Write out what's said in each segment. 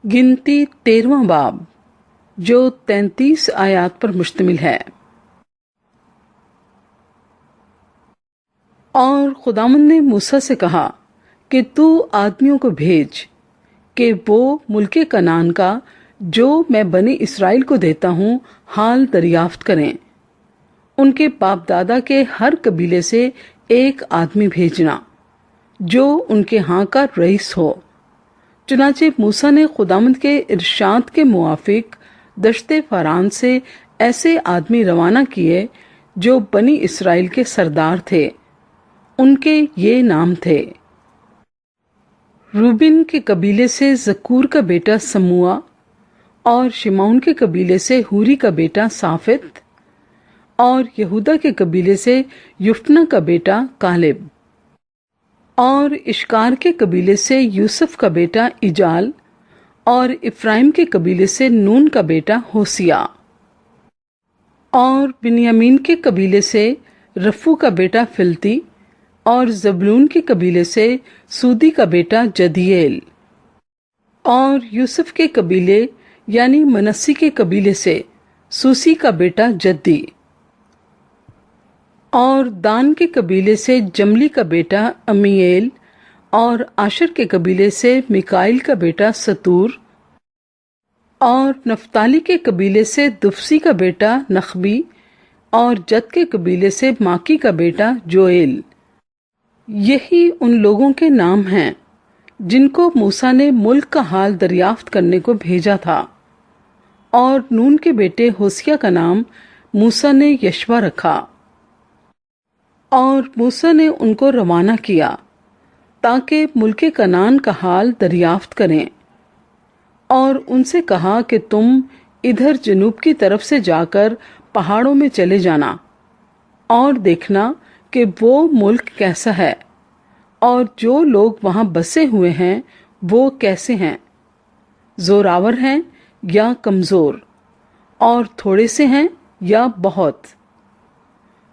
गिनती 13वां बाब जो 33 आयात पर मुश्तमिल है। और खुदावंद ने मूसा से कहा कि तू आदमियों को भेज कि वो मुल्के कनान का जो मैं बनी इसराइल को देता हूँ हाल दरियाफ्त करें। उनके बाप दादा के हर कबीले से एक आदमी भेजना जो उनके यहाँ का रईस हो। चुनाचे मूसा ने खुदावंद के इरशाद के मुआफिक दश्ते फारान से ऐसे आदमी रवाना किए जो बनी इसराइल के सरदार थे। उनके ये नाम थे: रूबिन के कबीले से जकूर का बेटा समूआ, और शिमौन के कबीले से हूरी का बेटा साफित, और यहूदा के कबीले से युफ्ना का बेटा कालेब, और इश्कार के कबीले से यूसुफ का बेटा इजाल, और इफ्राइम के कबीले से नून का बेटा होसिया, और बिन्यामीन के कबीले से रफू का बेटा फिल्ती, और जबलून के कबीले से सूदी का बेटा जदिएल, और यूसुफ के कबीले यानी मनस्सी के कबीले से सूसी का बेटा जद्दी, और दान के कबीले से जमली का बेटा अमीएल, और आशर के कबीले से मिकाइल का बेटा सतूर, और नफ्ताली के कबीले से दुफसी का बेटा नखबी, और जद के कबीले से माकी का बेटा जोएल। यही उन लोगों के नाम हैं जिनको मूसा ने मुल्क का हाल दरियाफ्त करने को भेजा था। और नून के बेटे होसिया का नाम मूसा ने यशवा रखा। और मूसा ने उनको रवाना किया ताकि मुल्के कनान का हाल दरियाफ्त करें, और उनसे कहा कि तुम इधर जनूब की तरफ से जाकर पहाड़ों में चले जाना और देखना कि वो मुल्क कैसा है, और जो लोग वहां बसे हुए हैं वो कैसे हैं, जोरावर हैं या कमजोर, और थोड़े से हैं या बहुत,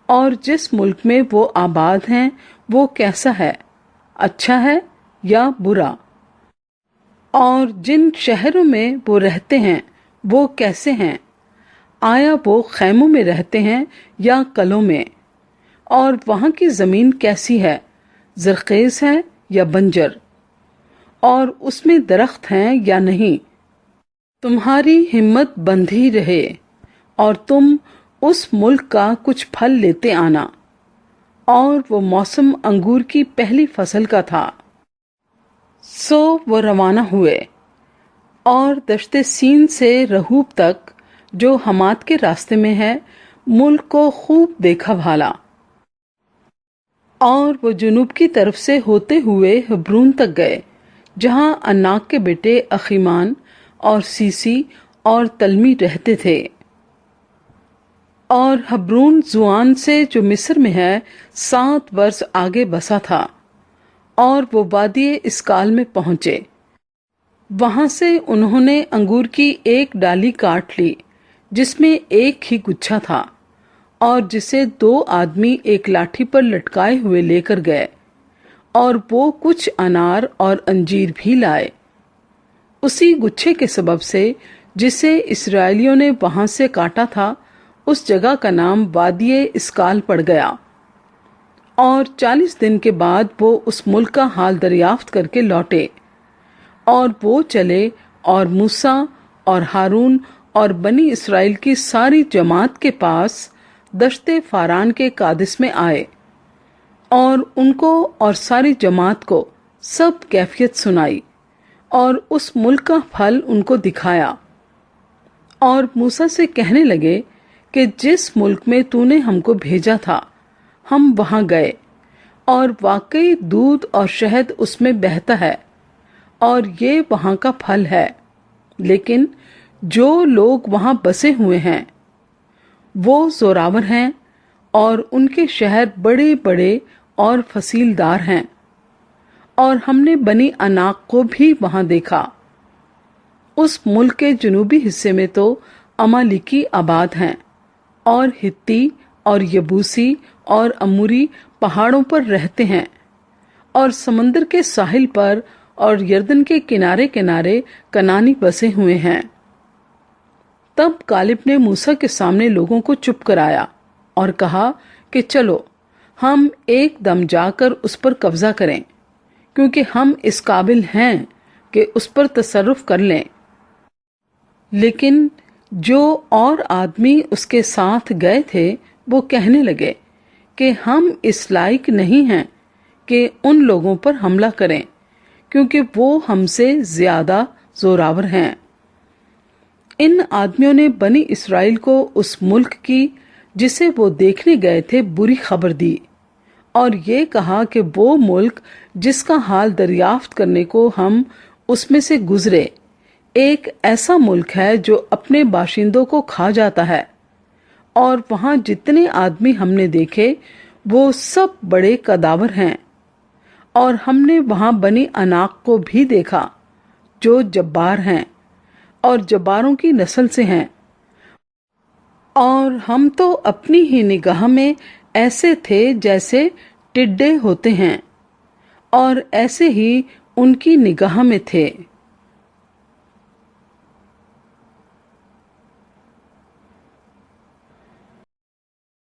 और जिस मुल्क में वो आबाद हैं वो कैसा है, अच्छा है या बुरा, और जिन शहरों में वो रहते हैं वो कैसे हैं, आया वो खैमों में रहते हैं या कलों में, और वहां की जमीन कैसी है, जरखेज है या बंजर, और उसमें दरख्त हैं या नहीं। तुम्हारी हिम्मत बंधी रहे और तुम उस मुल्क का कुछ फल लेते आना। और वो मौसम अंगूर की पहली फसल का था। सो वो रवाना हुए और दश्ते सीन से रहूब तक जो हमात के रास्ते में है मुल्क को खूब देखा भाला। और वो जुनूब की तरफ से होते हुए हब्रून तक गए जहां अनाक के बेटे अखीमान और सीसी और तलमी रहते थे। और हब्रून जुआन से जो मिस्र में है 7 वर्ष आगे बसा था। और वो वादी इसकाल में पहुंचे। वहां से उन्होंने अंगूर की एक डाली काट ली जिसमें एक ही गुच्छा था, और जिसे 2 आदमी एक लाठी पर लटकाए हुए लेकर गए, और वो कुछ अनार और अंजीर भी लाए। उसी गुच्छे के सबब से जिसे इस्राएलियों ने वहां से काटा था उस जगह का नाम वादी इसकाल पड़ गया। और 40 दिन के बाद वो उस मुल्क का हाल दरियाफ्त करके लौटे। और वो चले और मूसा और हारून और बनी इसराइल की सारी जमात के पास दश्ते फारान के कादिस में आए, और उनको और सारी जमात को सब कैफियत सुनाई, और उस मुल्क का फल उनको दिखाया। और मूसा से कहने लगे कि जिस मुल्क में तूने हमको भेजा था हम वहां गए, और वाकई दूध और शहद उसमें बहता है, और ये वहां का फल है। लेकिन जो लोग वहां बसे हुए हैं वो जोरावर हैं, और उनके शहर बड़े बड़े और फसीलदार हैं। और हमने बनी अनाक को भी वहां देखा। उस मुल्क के जनूबी हिस्से में तो अमालिकी आबाद हैं, और हित्ती और यबूसी और अमूरी पहाड़ों पर रहते हैं, और समंदर के साहिल पर और यर्दन के किनारे किनारे कनानी बसे हुए हैं। तब कालिब ने मूसा के सामने लोगों को चुप कराया और कहा कि चलो हम एकदम जाकर उस पर कब्जा करें, क्योंकि हम इस काबिल हैं कि उस पर तसर्रुफ कर लें। लेकिन जो और आदमी उसके साथ गए थे वो कहने लगे कि हम इस लायक नहीं हैं कि उन लोगों पर हमला करें, क्योंकि वो हमसे ज्यादा जोरावर हैं। इन आदमियों ने बनी इस्राएल को उस मुल्क की जिसे वो देखने गए थे बुरी खबर दी और ये कहा कि वो मुल्क जिसका हाल दरियाफ्त करने को हम उसमें से गुजरे एक ऐसा मुल्क है जो अपने बाशिंदों को खा जाता है, और वहां जितने आदमी हमने देखे वो सब बड़े कदावर हैं। और हमने वहां बनी अनाक को भी देखा जो जब्बार हैं और जब्बारों की नस्ल से हैं, और हम तो अपनी ही निगाह में ऐसे थे जैसे टिड्डे होते हैं, और ऐसे ही उनकी निगाह में थे।